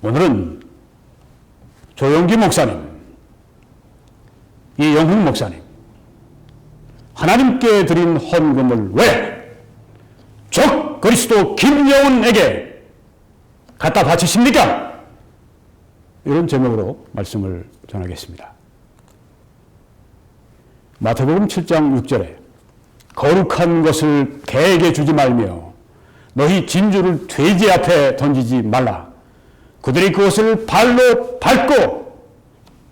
오늘은 조용기 목사님, 이영훈 목사님, 하나님께 드린 헌금을 왜 적 그리스도 김영훈에게 갖다 바치십니까? 이런 제목으로 말씀을 전하겠습니다. 마태복음 7장 6절에 거룩한 것을 개에게 주지 말며 너희 진주를 돼지 앞에 던지지 말라. 그들이 그것을 발로 밟고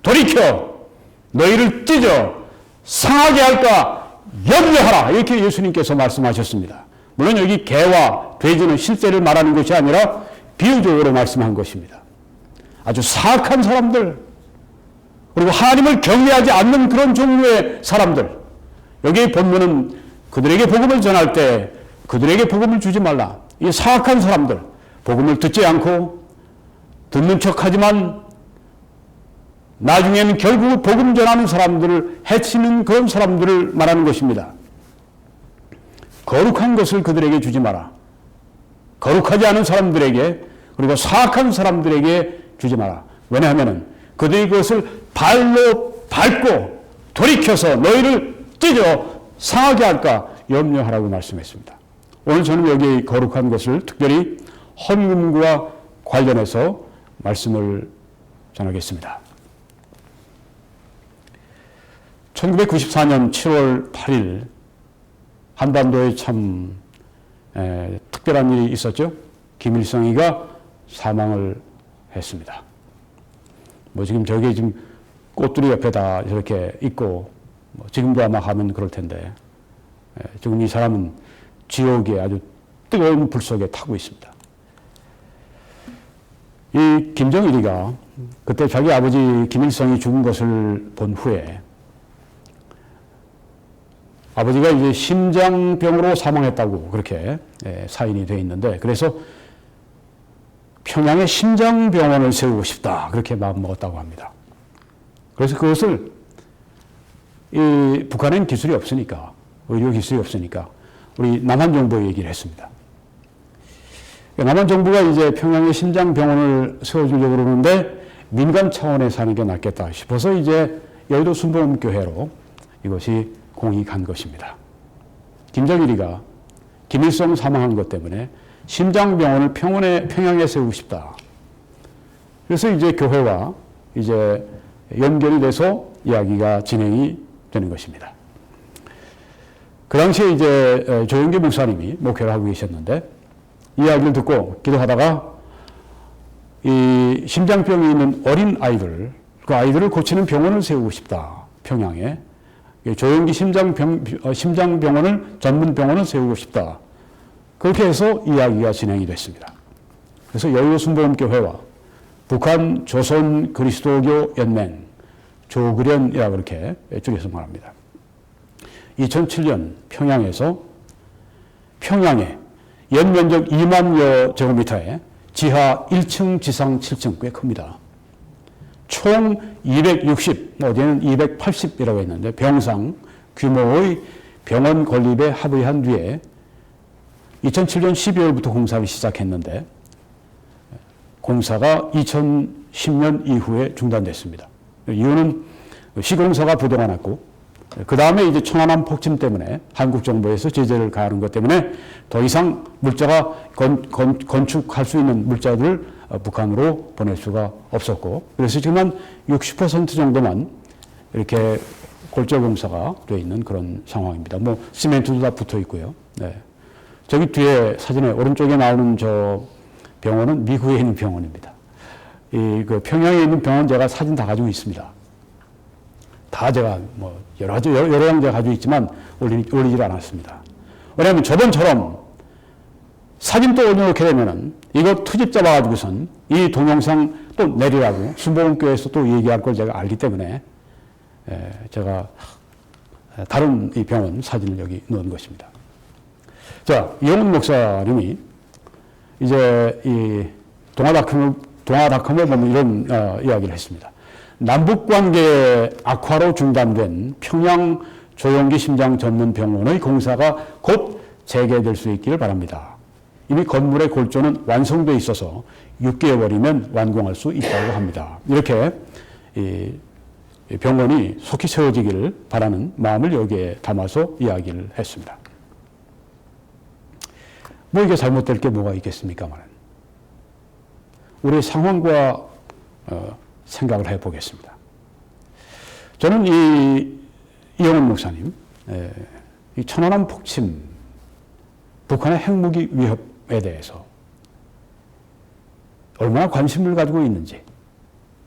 돌이켜 너희를 찢어 상하게 할까 염려하라. 이렇게 예수님께서 말씀하셨습니다. 물론 여기 개와 돼지는 실제를 말하는 것이 아니라 비유적으로 말씀한 것입니다. 아주 사악한 사람들, 그리고 하나님을 경외하지 않는 그런 종류의 사람들, 여기 본문은 그들에게 복음을 전할 때 그들에게 복음을 주지 말라. 이 사악한 사람들, 복음을 듣지 않고 듣는 척하지만 나중에는 결국 복음 전하는 사람들을 해치는 그런 사람들을 말하는 것입니다. 거룩한 것을 그들에게 주지 마라. 거룩하지 않은 사람들에게, 그리고 사악한 사람들에게 주지 마라. 왜냐하면 그들이 그것을 발로 밟고 돌이켜서 너희를 찢어 상하게 할까 염려하라고 말씀했습니다. 오늘 저는 여기 거룩한 것을 특별히 헌금과 관련해서 말씀을 전하겠습니다. 1994년 7월 8일 한반도에 참 특별한 일이 있었죠. 김일성이가 사망을 했습니다. 뭐 지금 저게 지금 꽃들이 옆에다 이렇게 있고 지금도 아마 하면 그럴 텐데 지금 이 사람은 지옥의 아주 뜨거운 불 속에 타고 있습니다. 이 김정일이가 그때 자기 아버지 김일성이 죽은 것을 본 후에 아버지가 이제 심장병으로 사망했다고 그렇게 사인이 되어 있는데, 그래서 평양에 심장병원을 세우고 싶다 그렇게 마음먹었다고 합니다. 그래서 그것을 이 북한엔 기술이 없으니까, 의료 기술이 없으니까 우리 남한 정부에 얘기를 했습니다. 남한 정부가 이제 평양에 심장병원을 세워주려고 그러는데 민간 차원에서 하는 게 낫겠다 싶어서 이제 여의도 순복음교회로 이것이 공이 간 것입니다. 김정일이가 김일성 사망한 것 때문에 심장병원을 평양에 세우고 싶다. 그래서 이제 교회와 이제 연결이 돼서 이야기가 진행이 되는 것입니다. 그 당시에 이제 조용기 목사님이 목회를 하고 계셨는데 이야기를 듣고 기도하다가 이 심장병이 있는 어린 아이들, 그 아이들을 고치는 병원을 세우고 싶다. 평양에. 조용기 심장병원을 전문 병원을 세우고 싶다. 그렇게 해서 이야기가 진행이 됐습니다. 그래서 여의도 순복음교회와 북한 조선 그리스도교 연맹 조그련이라 그렇게 줄여서 말합니다. 2007년 평양에 연면적 2만여 제곱미터에 지하 1층, 지상 7층 꽤 큽니다. 총 260, 어제는 280이라고 했는데 병상 규모의 병원 건립에 합의한 뒤에 2007년 12월부터 공사를 시작했는데 공사가 2010년 이후에 중단됐습니다. 이유는 시공사가 부도가 났고 그 다음에 이제 청안함 폭침 때문에 한국 정부에서 제재를 가하는 것 때문에 더 이상 물자가 건축할 수 있는 물자들을 북한으로 보낼 수가 없었고, 그래서 지금 한 60% 정도만 이렇게 골조 공사가 되어 있는 그런 상황입니다. 뭐 시멘트도 다 붙어 있고요. 네. 저기 뒤에 사진에 오른쪽에 나오는 저 병원은 미국에 있는 병원입니다. 그 평양에 있는 병원 제가 사진 다 가지고 있습니다. 다 제가 뭐 여러 장 제가 가지고 있지만 올리질 않았습니다. 왜냐하면 저번처럼 사진 또 올려놓게 되면은 이거 투집 잡아가지고선 이 동영상 또 내리라고 순복음교회에서 또 얘기할 걸 제가 알기 때문에 제가 다른 이 병원 사진을 여기 넣은 것입니다. 자, 이영훈 목사님이 이제 이 동아닷컴을 보면 이런 이야기를 했습니다. 남북관계 악화로 중단된 평양 조용기 심장 전문 병원의 공사가 곧 재개될 수 있기를 바랍니다. 이미 건물의 골조는 완성되어 있어서 6개월이면 완공할 수 있다고 합니다. 이렇게 병원이 속히 세워지기를 바라는 마음을 여기에 담아서 이야기를 했습니다. 뭐 이게 잘못될 게 뭐가 있겠습니까만 우리의 상황과 생각을 해보겠습니다. 저는 이영훈 목사님, 이 천안함 폭침, 북한의 핵무기 위협에 대해서 얼마나 관심을 가지고 있는지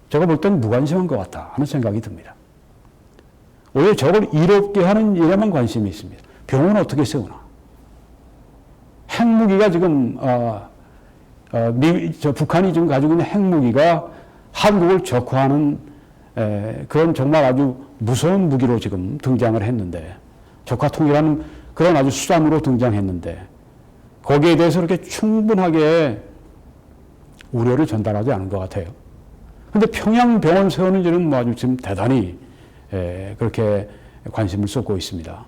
제가 볼 때는 무관심한 것 같다 하는 생각이 듭니다. 오히려 저걸 이롭게 하는 일에만 관심이 있습니다. 병원은 어떻게 세우나? 핵무기가 지금 북한이 지금 가지고 있는 핵무기가 한국을 적화하는 그런 정말 아주 무서운 무기로 지금 등장을 했는데 적화통이라는 그런 아주 수단으로 등장했는데 거기에 대해서 그렇게 충분하게 우려를 전달하지 않은 것 같아요. 그런데 평양 병원 세우는 일은 뭐 아주 지금 대단히 그렇게 관심을 쏟고 있습니다.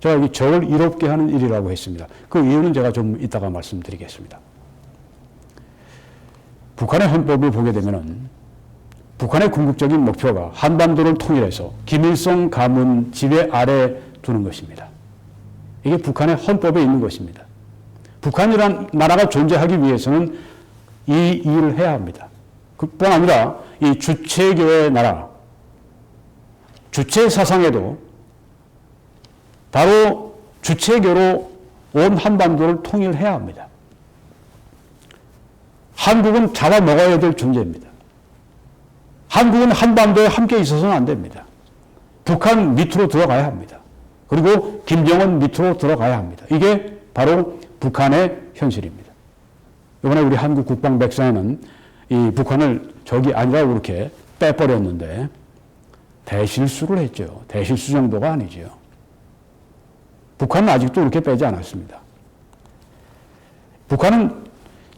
제가 여기 저를 이롭게 하는 일이라고 했습니다. 그 이유는 제가 좀 이따가 말씀드리겠습니다. 북한의 헌법을 보게 되면은 북한의 궁극적인 목표가 한반도를 통일해서 김일성 가문 지배 아래 두는 것입니다. 이게 북한의 헌법에 있는 것입니다. 북한이란 나라가 존재하기 위해서는 이 일을 해야 합니다. 그뿐 아니라 이 주체교의 나라, 주체 사상에도 바로 주체교로 온 한반도를 통일해야 합니다. 한국은 잡아먹어야 될 존재입니다. 한국은 한반도에 함께 있어서는 안 됩니다. 북한 밑으로 들어가야 합니다. 그리고 김정은 밑으로 들어가야 합니다. 이게 바로 북한의 현실입니다. 이번에 우리 한국 국방백사에는 이 북한을 적이 아니라 그렇게 빼버렸는데 대실수를 했죠. 대실수 정도가 아니죠. 북한은 아직도 그렇게 빼지 않았습니다. 북한은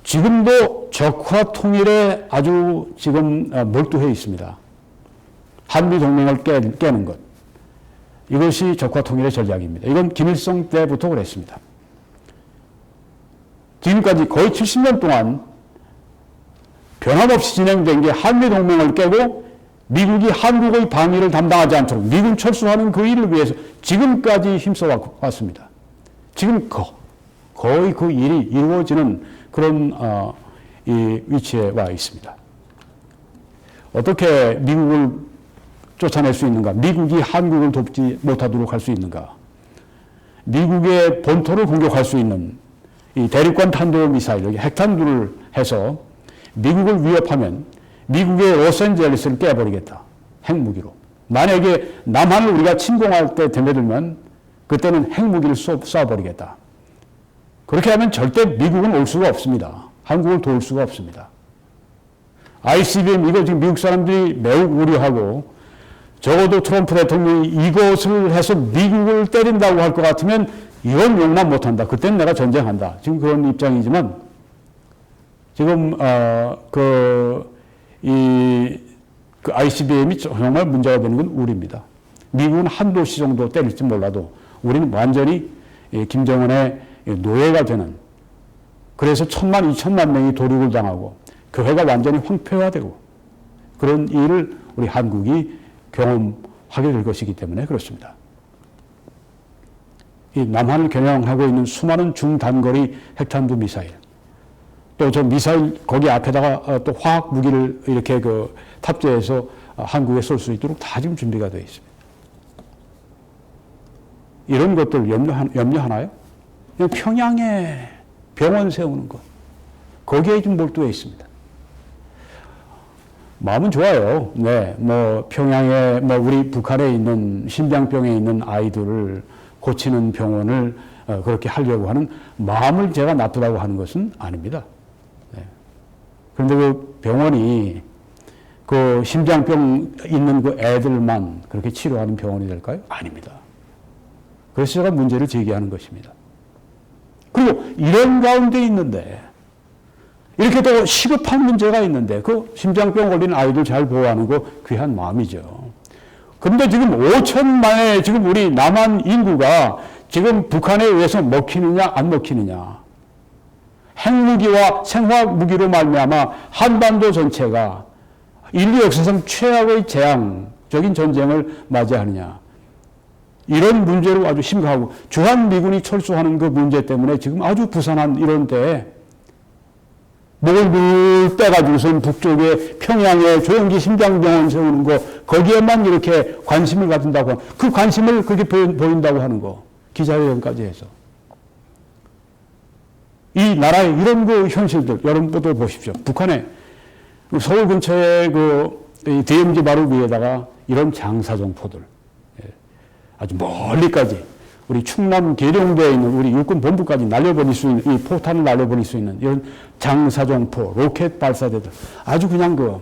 지금도 적화 통일에 아주 지금 몰두해 있습니다. 한미 동맹을 깨는 것. 이것이 적화 통일의 전략입니다. 이건 김일성 때부터 그랬습니다. 지금까지 거의 70년 동안 변함없이 진행된 게 한미 동맹을 깨고 미국이 한국의 방위를 담당하지 않도록 미군 철수하는 그 일을 위해서 지금까지 힘써 왔습니다. 지금 거의 그 일이 이루어지는 그런 이 위치에 와 있습니다. 어떻게 미국을 쫓아낼 수 있는가? 미국이 한국을 돕지 못하도록 할 수 있는가? 미국의 본토를 공격할 수 있는 이 대륙간 탄도미사일, 핵탄두를 해서 미국을 위협하면 미국의 로스앤젤레스를 깨버리겠다. 핵무기로. 만약에 남한을 우리가 침공할 때 덤벼들면 그때는 핵무기를 쏴버리겠다. 그렇게 하면 절대 미국은 올 수가 없습니다. 한국을 도울 수가 없습니다. ICBM 이거 지금 미국 사람들이 매우 우려하고 적어도 트럼프 대통령이 이것을 해서 미국을 때린다고 할 것 같으면 이건 용납 못한다. 그때는 내가 전쟁한다. 지금 그런 입장이지만 지금 그 ICBM이 정말 문제가 되는 건 우리입니다. 미국은 한 도시 정도 때릴지 몰라도 우리는 완전히 김정은의 노예가 되는, 그래서 1000만, 2000만 명이 도륙을 당하고 교회가 완전히 황폐화되고 그런 일을 우리 한국이 경험하게 될 것이기 때문에 그렇습니다. 이 남한을 겨냥하고 있는 수많은 중단거리 핵탄두 미사일, 또 저 미사일 거기 앞에다가 또 화학 무기를 이렇게 그 탑재해서 한국에 쏠 수 있도록 다 지금 준비가 되어 있습니다. 이런 것들 염려하나요? 그냥 평양에 병원 세우는 것, 거기에 좀 몰두해 있습니다. 마음은 좋아요. 네, 뭐 평양에 뭐 우리 북한에 있는 심장병에 있는 아이들을 고치는 병원을 그렇게 하려고 하는 마음을 제가 나쁘다고 하는 것은 아닙니다. 네. 그런데 그 병원이 그 심장병 있는 그 애들만 그렇게 치료하는 병원이 될까요? 아닙니다. 그래서 제가 문제를 제기하는 것입니다. 그리고 이런 가운데 있는데 이렇게 또 시급한 문제가 있는데 그 심장병 걸린 아이들 잘 보호하는 거 귀한 마음이죠. 그런데 지금 5천만의 지금 우리 남한 인구가 지금 북한에 의해서 먹히느냐 안 먹히느냐. 핵무기와 생화학 무기로 말미암아 한반도 전체가 인류 역사상 최악의 재앙적인 전쟁을 맞이하느냐. 이런 문제로 아주 심각하고 주한미군이 철수하는 그 문제 때문에 지금 아주 부산한 이런 때에 목을 떼가지고선 북쪽에 평양에 조영기 심장병원 세우는 거 거기에만 이렇게 관심을 가진다고 그 관심을 그렇게 보인다고 하는 거 기자회견까지 해서 이 나라의 이런 그 현실들 여러분도 보십시오. 북한에 서울 근처에 그 DMZ 바로 위에다가 이런 장사정포들 아주 멀리까지 우리 충남 계룡대에 있는 우리 육군 본부까지 날려버릴 수 있는 이 포탄을 날려버릴 수 있는 이런 장사정포 로켓 발사대들 아주 그냥 그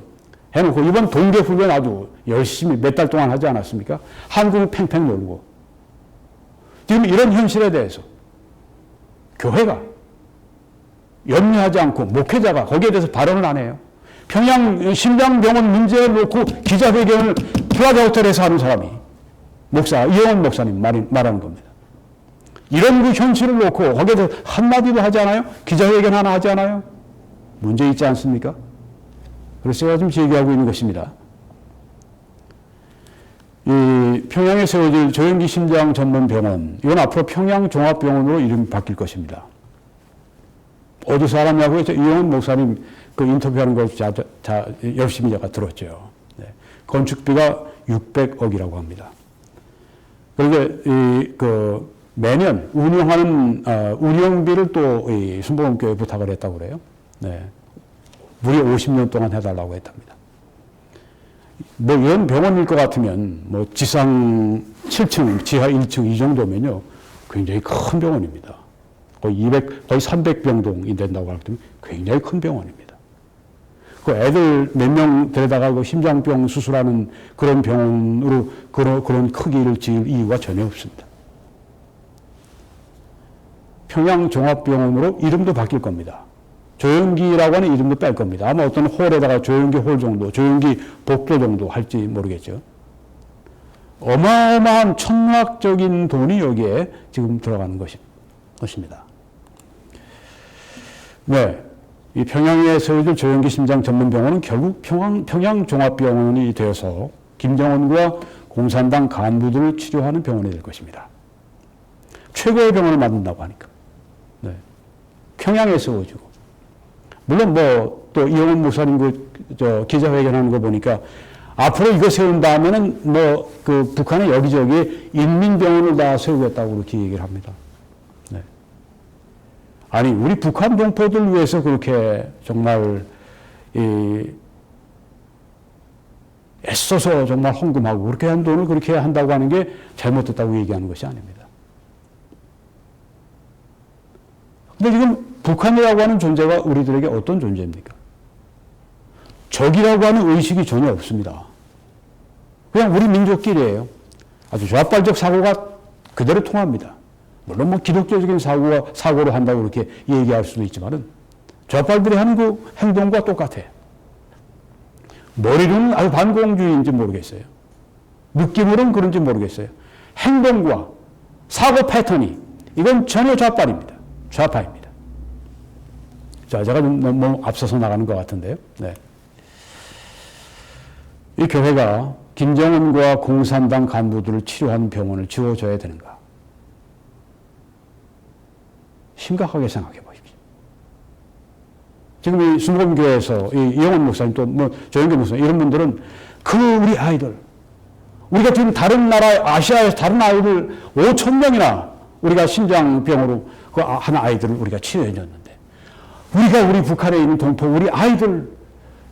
해놓고 이번 동계훈련 아주 열심히 몇 달 동안 하지 않았습니까? 한국을 팽팽 놀고 지금 이런 현실에 대해서 교회가 염려하지 않고 목회자가 거기에 대해서 발언을 안 해요. 평양 심장병원 문제를 놓고 기자회견을 플라자 호텔에서 하는 사람이 목사 이영원 목사님 말하는 겁니다. 이런 그 현실을 놓고 거기에 대해서 한마디도 하지 않아요? 기자회견 하나 하지 않아요? 문제 있지 않습니까? 그래서 제가 지금 제기하고 있는 것입니다. 이 평양에 세워질 조영기 심장 전문 병원, 이건 앞으로 평양종합병원으로 이름이 바뀔 것입니다. 어디서 알았냐고요? 이영훈 목사님 그 인터뷰하는 걸 열심히 제가 들었죠. 네. 건축비가 600억이라고 합니다. 그리고 매년 운영하는 운영비를 또 순복음교회에 부탁을 했다고 그래요. 네. 무려 50년 동안 해달라고 했답니다. 뭐 이런 병원일 것 같으면 뭐 지상 7층, 지하 1층 이 정도면요 굉장히 큰 병원입니다. 거의 300병동이 된다고 하기 때문에 굉장히 큰 병원입니다. 그 애들 몇 명 데려다가 그 심장병 수술하는 그런 병원으로 그런 크기를 지을 이유가 전혀 없습니다. 평양종합병원으로 이름도 바뀔 겁니다. 조영기라고 하는 이름도 뺄 겁니다. 아마 어떤 홀에다가 조영기 홀 정도, 조영기 복도 정도 할지 모르겠죠. 어마어마한 천문학적인 돈이 여기에 지금 들어가는 것입니다. 네. 이 평양에 세워질 조영기 심장 전문병원은 결국 평양종합병원이 되어서 김정은과 공산당 간부들을 치료하는 병원이 될 것입니다. 최고의 병원을 만든다고 하니까. 네. 평양에 세워지고. 물론 또 이영훈 목사님 기자회견하는 거 보니까 앞으로 이거 세운 다음에는 북한의 여기저기 인민병원을 다 세우겠다고 그렇게 얘기를 합니다. 네. 아니, 우리 북한 동포들 위해서 그렇게 정말, 애써서 정말 헌금하고 그렇게 한 돈을 그렇게 한다고 하는 게 잘못됐다고 얘기하는 것이 아닙니다. 근데 지금 북한이라고 하는 존재가 우리들에게 어떤 존재입니까? 적이라고 하는 의식이 전혀 없습니다. 그냥 우리 민족끼리예요. 아주 좌빨적 사고가 그대로 통합니다. 물론 기독교적인 사고로 한다고 그렇게 얘기할 수도 있지만은 좌빨들이 하는 그 행동과 똑같아요. 머리로는 아주 반공주의인지 모르겠어요. 느낌으로는 그런지 모르겠어요. 행동과 사고 패턴이 이건 전혀 좌빨입니다. 좌파입니다. 자, 제가 좀 너무 앞서서 나가는 것 같은데요. 네. 이 교회가 김정은과 공산당 간부들을 치료한 병원을 지어줘야 되는가? 심각하게 생각해 보십시오. 지금 이 순복음교회에서 이영훈 목사님 또 조영기 목사님 이런 분들은 우리 아이들, 우리가 지금 다른 나라, 아시아에서 다른 아이들 5,000명이나 우리가 심장병으로 한 아이들을 우리가 치료해 줬는데 우리가 우리 북한에 있는 동포, 우리 아이들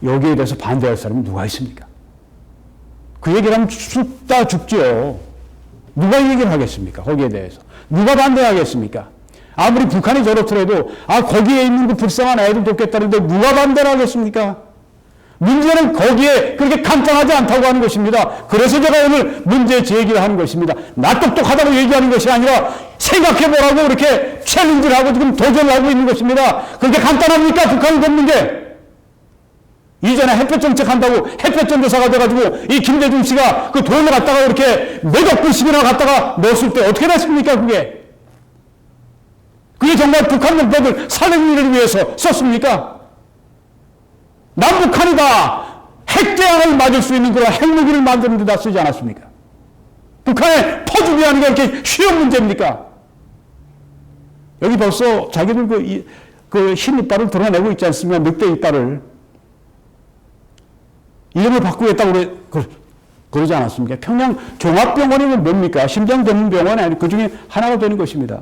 여기에 대해서 반대할 사람이 누가 있습니까? 그 얘기를 하면 죽다 죽죠. 누가 얘기를 하겠습니까? 거기에 대해서. 누가 반대하겠습니까? 아무리 북한이 저렇더라도 거기에 있는 그 불쌍한 아이들 돕겠다는데 누가 반대를 하겠습니까? 문제는 거기에 그렇게 간단하지 않다고 하는 것입니다. 그래서 제가 오늘 문제 제기를 하는 것입니다. 나 똑똑하다고 얘기하는 것이 아니라 생각해보라고 이렇게 챌린지를 하고 지금 도전을 하고 있는 것입니다. 그렇게 간단합니까? 북한이 돕는 게. 이전에 햇볕 정책 한다고 햇볕 전도사가 돼가지고 이 김대중 씨가 그 돈을 갖다가 이렇게 몇억 불씩이나 갖다가 넣었을 때 어떻게 됐습니까? 그게. 그게 정말 북한 문법을 살리는 일을 위해서 썼습니까? 남북한이 다 핵대항을 맞을 수 있는 그런 핵무기를 만드는 데다 쓰지 않았습니까? 북한의 포주기 하는 게 그렇게 쉬운 문제입니까? 여기 벌써 자기들 그 흰 이빨을 드러내고 있지 않습니까? 늑대 이빨을. 이름을 바꾸겠다고 그러지 않았습니까? 평양 종합병원이면 뭡니까? 심장전문병원이 아니고 그 중에 하나가 되는 것입니다.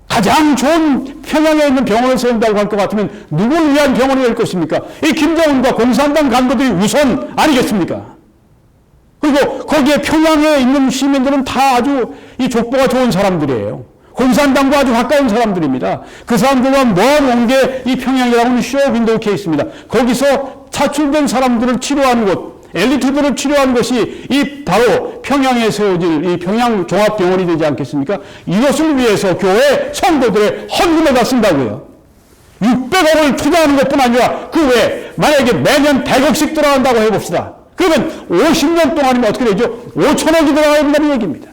가장 좋은 평양에 있는 병원을 세운다고 할 것 같으면 누구를 위한 병원이 될 것입니까? 이 김정은과 공산당 간부들이 우선 아니겠습니까? 그리고 거기에 평양에 있는 시민들은 다 아주 이 족보가 좋은 사람들이에요. 공산당과 아주 가까운 사람들입니다. 그 사람들과 모아놓은 게 이 평양이라고 쇼 윈도우 케이스입니다. 거기서 차출된 사람들을 치료하는 곳, 엘리트들을 치료하는 것이 이 바로 평양에 세워질 이 평양 종합병원이 되지 않겠습니까? 이것을 위해서 교회 성도들의 헌금을 다 쓴다고요. 600억을 투자하는 것뿐 아니라 그 외에 만약에 매년 100억씩 들어간다고 해봅시다. 그러면 50년 동안이면 어떻게 되죠? 5천억이 들어가야 된다는 얘기입니다.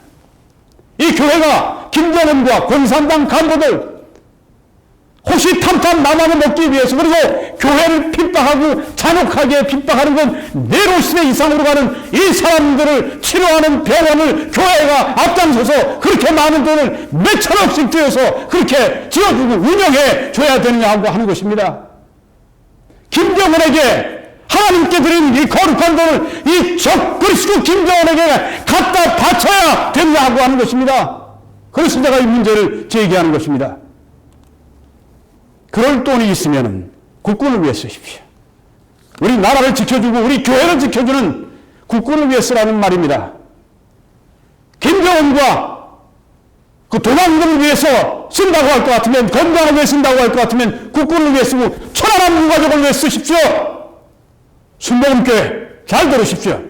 이 교회가 김정은과 공산당 간부들 호시탐탐 나만을 먹기 위해서 그리고 교회를 핍박하고 잔혹하게 핍박하는 건 네로시대 이상으로 가는 이 사람들을 치료하는 병원을 교회가 앞장서서 그렇게 많은 돈을 몇천억씩 들여서 그렇게 지어주고 운영해 줘야 되느냐고 하는 것입니다. 김정은에게 하나님께 드린 이 거룩한 돈을 이 적그리스도 김정은에게 갖다 바쳐야 된다고 하는 것입니다. 그래서 내가 이 문제를 제기하는 것입니다. 그럴 돈이 있으면 국군을 위해 쓰십시오. 우리 나라를 지켜주고 우리 교회를 지켜주는 국군을 위해 쓰라는 말입니다. 김정은과 그 도망금을 위해서 쓴다고 할 것 같으면, 건강을 위해 쓴다고 할 것 같으면 국군을 위해 쓰고 천안함 유가족을 위해 쓰십시오. 순복음교회 잘 들으십시오.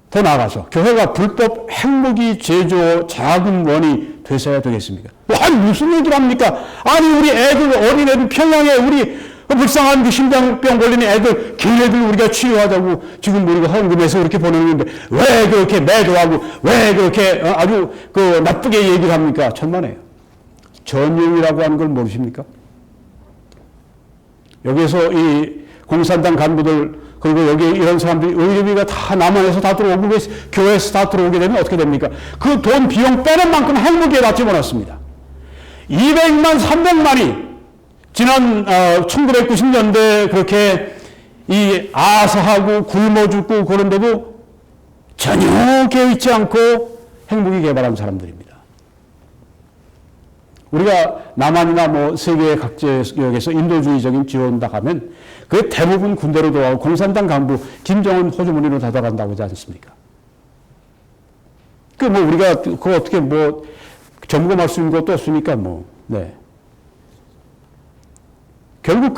더 나아가서 교회가 불법 핵무기 제조 자금원이 되셔야 되겠습니까? 아니 무슨 얘기를 합니까? 아니 우리 애들 어린애들 평양에 우리 불쌍한 그 심장병 걸린 애들 걔네들 우리가 치료하자고 지금 우리가 헌금해서 그렇게 보내는데 왜 그렇게 매도하고 왜 그렇게 아주 그 나쁘게 얘기를 합니까? 천만에요. 전용이라고 하는 걸 모르십니까? 여기서 이 공산당 간부들 그리고 여기 이런 사람들이 의료비가 다 남한에서 다 들어오고 교회에서 다 들어오게 되면 어떻게 됩니까? 그 돈 비용 빼는 만큼 핵무기에 다 집어넣습니다. 200만, 300만이 지난 1990년대 그렇게 이 아사하고 굶어 죽고 그런데도 전혀 개의치 않고 핵무기 개발한 사람들입니다. 우리가 남한이나 뭐 세계 각 지역에서 인도주의적인 지원다 하면 그 대부분 군대로 들어가고 공산당 간부 김정은 호주머니로 다 들어간다고 하지 않습니까? 그 뭐 우리가 그거 어떻게 뭐 점검할 수 있는 것도 없으니까 뭐 네. 결국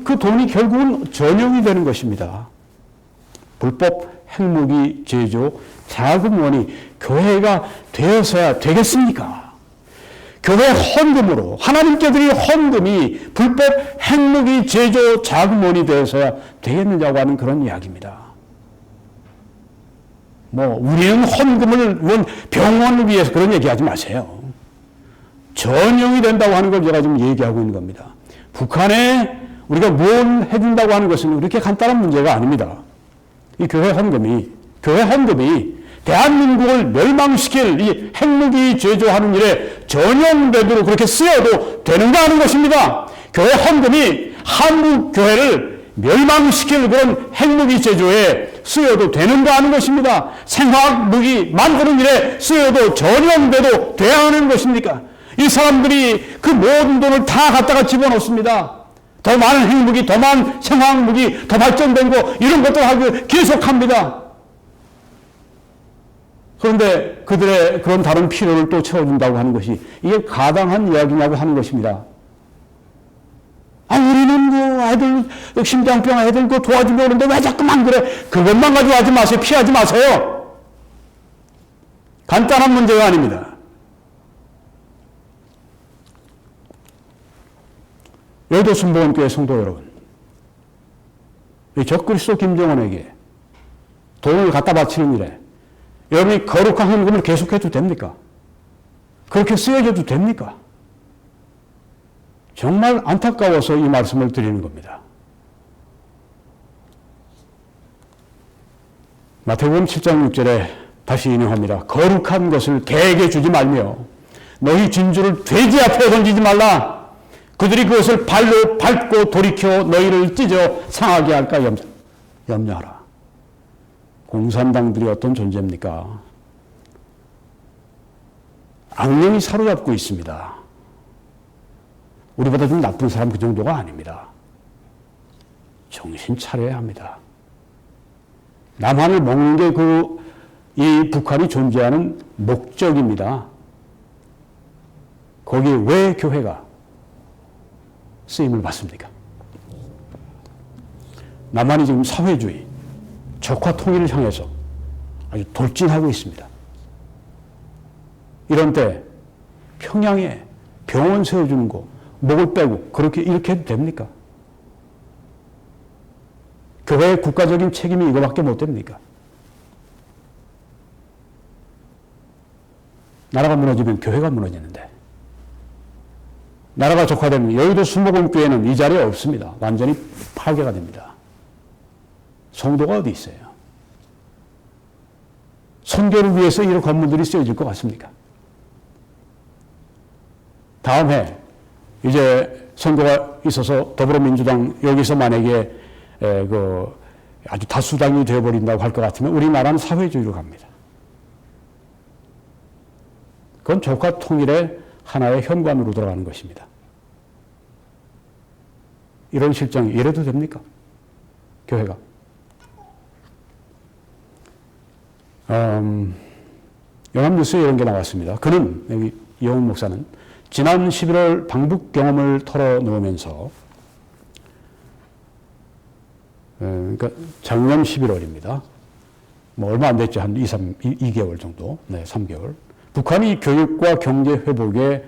그 돈이 결국은 전용이 되는 것입니다. 불법 핵무기 제조 자금원이 교회가 되어서야 되겠습니까? 교회 헌금으로 하나님께 드린 헌금이 불법 핵무기 제조 자금원이 되어서야 되겠느냐고 하는 그런 이야기입니다. 뭐 우리는 헌금을 병원을 위해서 그런 얘기하지 마세요. 전용이 된다고 하는 걸 제가 지금 얘기하고 있는 겁니다. 북한에 우리가 뭘 해준다고 하는 것은 그렇게 간단한 문제가 아닙니다. 이 교회 헌금이 대한민국을 멸망시킬 이 핵무기 제조하는 일에 전용되도록 그렇게 쓰여도 되는가 하는 것입니다. 교회 헌금이 한국 교회를 멸망시킬 그런 핵무기 제조에 쓰여도 되는가 하는 것입니다. 생화학무기 만드는 일에 쓰여도 전용돼도 돼야 하는 것입니까? 이 사람들이 그 모든 돈을 다 갖다가 집어넣습니다. 더 많은 핵무기, 더 많은 생화학무기, 더 발전된 거 이런 것들 하고 계속합니다. 그런데 그들의 그런 다른 필요를 또 채워준다고 하는 것이 이게 가당한 이야기냐고 하는 것입니다. 아, 우리는 그 애들, 심장병 애들 그 도와주려고 그러는데 왜 자꾸만 그래? 그것만 가지고 하지 마세요. 피하지 마세요. 간단한 문제가 아닙니다. 여의도 순복음교회 성도 여러분, 이 적그리스도 김정은에게 돈을 갖다 바치는 일에 여러분이 거룩한 헌금을 계속해도 됩니까? 그렇게 쓰여져도 됩니까? 정말 안타까워서 이 말씀을 드리는 겁니다. 마태복음 7장 6절에 다시 인용합니다. 거룩한 것을 개에게 주지 말며 너희 진주를 돼지 앞에 던지지 말라. 그들이 그것을 발로 밟고 돌이켜 너희를 찢어 상하게 할까 염려하라. 공산당들이 어떤 존재입니까? 악령이 사로잡고 있습니다. 우리보다 좀 나쁜 사람 그 정도가 아닙니다. 정신 차려야 합니다. 남한을 먹는 게 이 북한이 존재하는 목적입니다. 거기에 왜 교회가 쓰임을 받습니까? 남한이 지금 사회주의, 적화 통일을 향해서 아주 돌진하고 있습니다. 이런 때 평양에 병원 세워주는 거, 목을 빼고 이렇게 해도 됩니까? 교회의 국가적인 책임이 이거밖에 못 됩니까? 나라가 무너지면 교회가 무너지는데, 나라가 적화되면 여의도 수목원교회는 이 자리에 없습니다. 완전히 파괴가 됩니다. 성도가 어디 있어요? 선교를 위해서 이런 건물들이 쓰여질 것 같습니까? 다음 해 이제 선거가 있어서 더불어민주당 여기서 만약에 아주 다수당이 되어버린다고 할 것 같으면 우리나라는 사회주의로 갑니다. 그건 적화 통일의 하나의 현관으로 들어가는 것입니다. 이런 실정이 이래도 됩니까? 교회가. 연합뉴스에 이런 게 나왔습니다. 그는, 여기 이영훈 목사는 지난 11월 방북 경험을 털어놓으면서, 그러니까 작년 11월입니다. 뭐 얼마 안 됐죠. 한 2개월 정도. 네, 3개월. 북한이 교육과 경제 회복에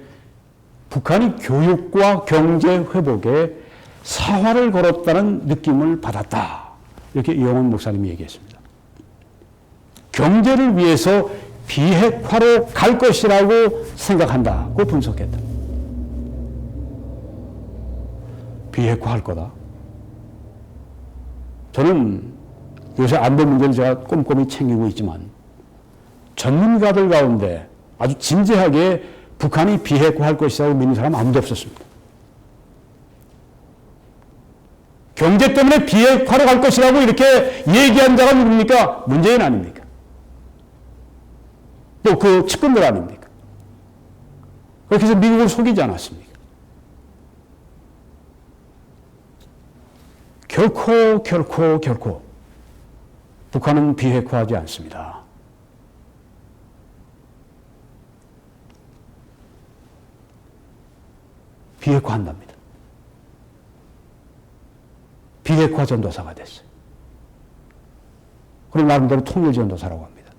사활을 걸었다는 느낌을 받았다. 이렇게 이영훈 목사님이 얘기했습니다. 경제를 위해서 비핵화로 갈 것이라고 생각한다고 분석했다. 비핵화할 거다. 저는 요새 안보 문제를 제가 꼼꼼히 챙기고 있지만 전문가들 가운데 아주 진지하게 북한이 비핵화할 것이라고 믿는 사람 아무도 없었습니다. 경제 때문에 비핵화로 갈 것이라고 이렇게 얘기한 자가 누굽니까? 문재인 아닙니까? 또 그 측근들 아닙니까? 그렇게 해서 미국을 속이지 않았습니까? 결코 북한은 비핵화하지 않습니다. 비핵화한답니다. 비핵화 전도사가 됐어요. 그리고 나름대로 통일 전도사라고 합니다.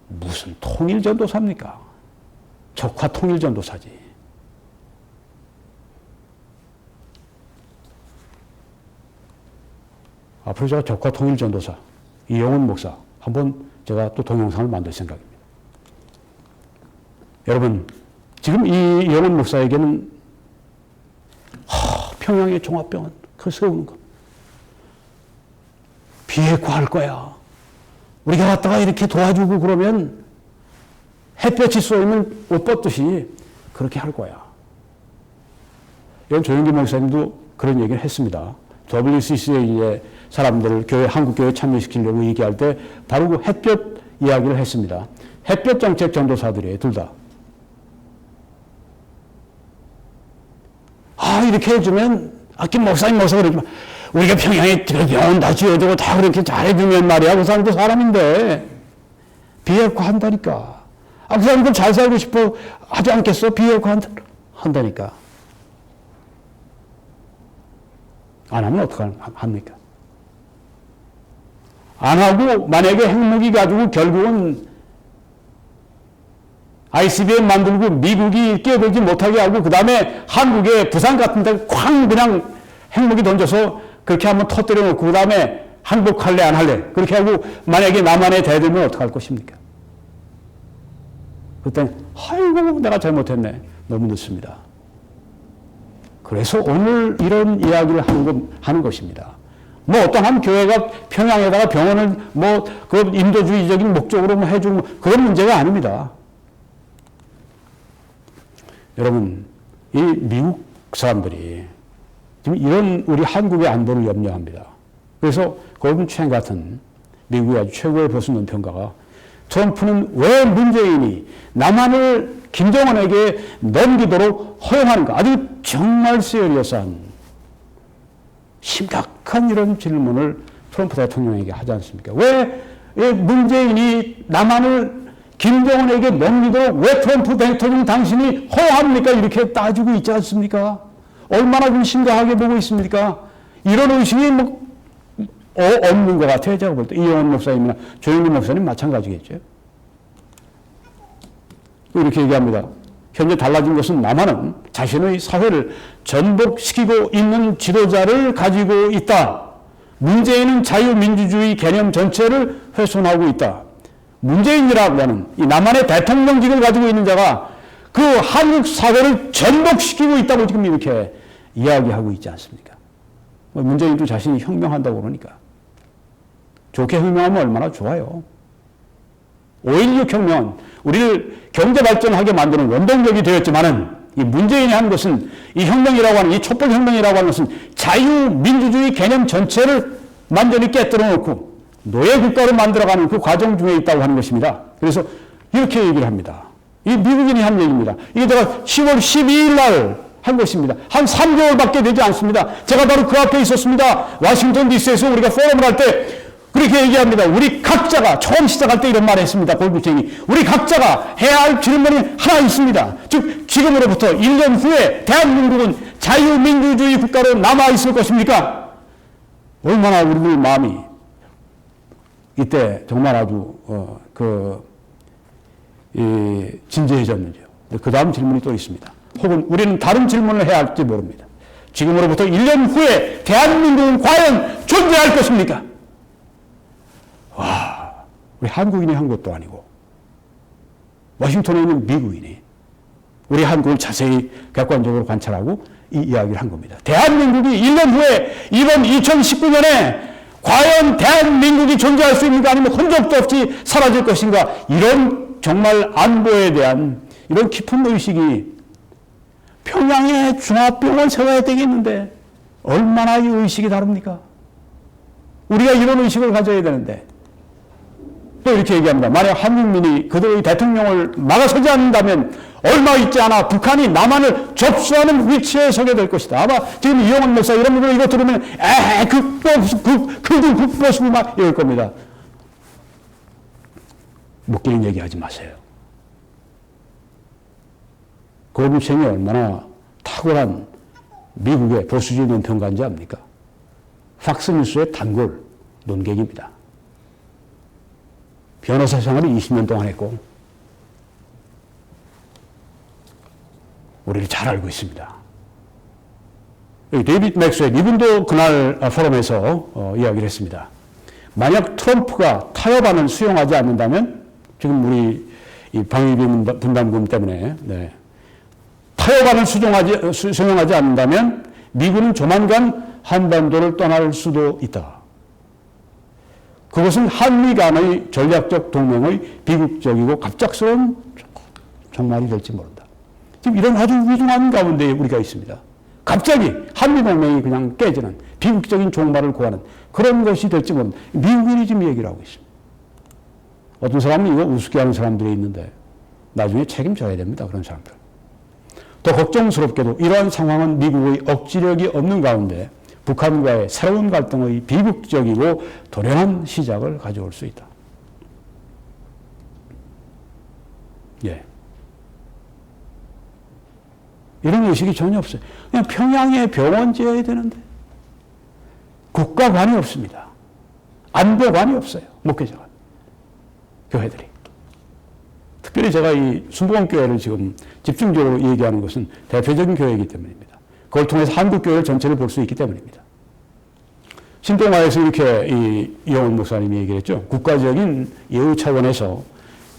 무슨 통일 전도사입니까? 적화 통일 전도사지. 앞으로 제가 적화 통일 전도사 이영훈 목사 한번 제가 또 동영상을 만들 생각입니다. 여러분, 지금 이 이영훈 목사에게는 평양의 종합병원 그 세우는 거 비핵화할 거야. 우리가 갔다가 이렇게 도와주고 그러면 햇볕이 쏘이면 옷 벗듯이 그렇게 할 거야. 이런 조영기 목사님도 그런 얘기를 했습니다. WCC에 이제 사람들을 한국교회 참여시키려고 얘기할 때 바로 그 햇볕 이야기를 했습니다. 햇볕 정책 전도사들이에요, 둘 다. 이렇게 해주면, 목사님 그러지만, 우리가 평양에 병원 다 지어주고 다 그렇게 잘해주면 말이야. 그 사람도 사람인데. 비핵화 한다니까. 그 사람들 잘 살고 싶어 하지 않겠어? 비핵화 한다니까. 안 하면 어떡합니까? 안 하고 만약에 핵무기 가지고 결국은 ICBM 만들고 미국이 끼어들지 못하게 하고 그 다음에 한국에 부산 같은 데 쾅 그냥 핵무기 던져서 그렇게 한번 터뜨려 놓고 그 다음에 항복할래 안 할래 그렇게 하고 만약에 남한에 대들면 어떡할 것입니까? 그때 아이고 내가 잘못했네. 너무 늦습니다. 그래서 오늘 이런 이야기를 하는 것입니다. 뭐 어떤 한 교회가 평양에다가 병원을 뭐 그 인도주의적인 목적으로 뭐 해주고 그런 문제가 아닙니다. 여러분, 이 미국 사람들이 지금 이런 우리 한국의 안보를 염려합니다. 그래서 골든 챈 같은 미국의 아주 최고의 보수 논평가가 트럼프는 왜 문재인이 남한을 김정은에게 넘기도록 허용하는가? 아주 정말 시리어스한 심각한 이런 질문을 트럼프 대통령에게 하지 않습니까? 왜 문재인이 남한을 김정은에게 넘기도록 왜 트럼프 대통령 당신이 허용합니까? 이렇게 따지고 있지 않습니까? 얼마나 좀 심각하게 보고 있습니까? 이런 의식이 뭐 없는 것 같아요. 제가 볼 때. 이영원 목사님이나 조영민 목사님 마찬가지겠죠. 이렇게 얘기합니다. 현재 달라진 것은 남한은 자신의 사회를 전복시키고 있는 지도자를 가지고 있다. 문재인은 자유민주주의 개념 전체를 훼손하고 있다. 문재인이라고 하는 이 남한의 대통령직을 가지고 있는 자가 그 한국 사회를 전복시키고 있다고 지금 이렇게 이야기하고 있지 않습니까? 문재인도 자신이 혁명한다고 그러니까. 좋게 혁명하면 얼마나 좋아요. 5.16 혁명은 우리를 경제발전하게 만드는 원동력이 되었지만은 이 문재인이 하는 것은 이 혁명이라고 하는 이 촛불혁명이라고 하는 것은 자유민주주의 개념 전체를 완전히 깨뜨려 놓고 노예국가로 만들어가는 그 과정 중에 있다고 하는 것입니다. 그래서 이렇게 얘기를 합니다. 이 미국인이 한 얘기입니다. 이게 제가 10월 12일 날 한 것입니다. 한 3개월밖에 되지 않습니다. 제가 바로 그 앞에 있었습니다. 워싱턴 DC에서 우리가 포럼을 할 때 그렇게 얘기합니다. 우리 각자가 처음 시작할 때 이런 말을 했습니다. 골든쟁이. 우리 각자가 해야 할 질문이 하나 있습니다. 즉 지금으로부터 1년 후에 대한민국은 자유민주주의 국가로 남아있을 것입니까? 얼마나 우리들 마음이 이때 정말 아주 진지해졌는지요. 그 다음 질문이 또 있습니다. 혹은 우리는 다른 질문을 해야 할지 모릅니다. 지금으로부터 1년 후에 대한민국은 과연 존재할 것입니까? 와, 우리 한국인이 한 것도 아니고 워싱턴에 있는 미국인이 우리 한국을 자세히 객관적으로 관찰하고 이 이야기를 한 겁니다. 대한민국이 1년 후에 이번 2019년에 과연 대한민국이 존재할 수 있는가 아니면 흔적도 없이 사라질 것인가 이런 정말 안보에 대한 이런 깊은 의식이 평양에 중화병을 세워야 되겠는데 얼마나 이 의식이 다릅니까? 우리가 이런 의식을 가져야 되는데 또 이렇게 얘기합니다. 만약 한국민이 그들의 대통령을 막아서지 않는다면 얼마 있지 않아 북한이 남한을 접수하는 위치에 서게 될 것이다. 아마 지금 이영원 목사 이런 분들 이거 들으면 극보수 막 이럴 겁니다. 묻기는 얘기하지 마세요. 골든쟁이 얼마나 탁월한 미국의 보수주의 논평가인지 압니까? 팍스뉴스의 단골 논객입니다. 변호사 생활을 20년 동안 했고 우리를 잘 알고 있습니다. 데이빗 맥스웰 이분도 그날 포럼에서 이야기를 했습니다. 만약 트럼프가 타협안을 수용하지 않는다면 지금 우리 이 방위비 분담금 때문에 타협안을 수용하지 않는다면 미군은 조만간 한반도를 떠날 수도 있다. 그것은 한미 간의 전략적 동맹의 비극적이고 갑작스러운 종말이 될지 모른다. 지금 이런 아주 위중한 가운데 우리가 있습니다. 갑자기 한미 동맹이 그냥 깨지는 비극적인 종말을 고하는 그런 것이 될지 모른다. 미국인이 지금 얘기를 하고 있습니다. 어떤 사람은 이거 우습게 하는 사람들이 있는데 나중에 책임져야 됩니다. 그런 사람들. 더 걱정스럽게도 이러한 상황은 미국의 억지력이 없는 가운데 북한과의 새로운 갈등의 비극적이고 돌연한 시작을 가져올 수 있다. 예. 이런 의식이 전혀 없어요. 그냥 평양에 병원 지어야 되는데 국가관이 없습니다. 안보관이 없어요. 목회자가. 교회들이. 특별히 제가 이 순복음교회를 지금 집중적으로 얘기하는 것은 대표적인 교회이기 때문입니다. 그걸 통해서 한국교회 전체를 볼 수 있기 때문입니다. 신동아에서 이렇게 이영원 목사님이 얘기를 했죠. 국가적인 예우 차원에서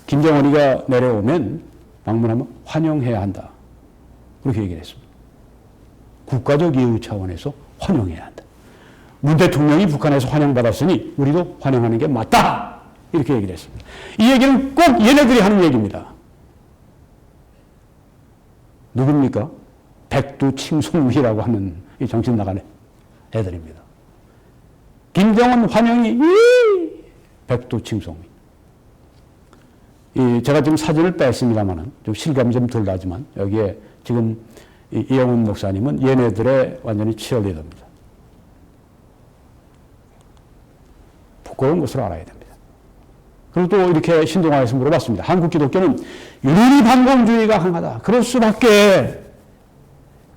김정은이가 내려오면 방문하면 환영해야 한다. 그렇게 얘기를 했습니다. 국가적 예의 차원에서 환영해야 한다. 문 대통령이 북한에서 환영받았으니 우리도 환영하는 게 맞다. 이렇게 얘기를 했습니다. 이 얘기는 꼭 얘네들이 하는 얘기입니다. 누굽니까? 백두칭송이라고 하는 이 정신 나간 애들입니다. 김정은 환영이 백두칭송이. 제가 지금 사진을 뺐습니다만은 좀 실감이 좀 덜 나지만 여기에 지금 이영훈 목사님은 얘네들의 완전히 치어리더입니다. 부끄러운 것을 알아야 됩니다. 그리고 또 이렇게 신동아에서 물어봤습니다. 한국 기독교는 유난히 반공주의가 강하다. 그럴 수밖에.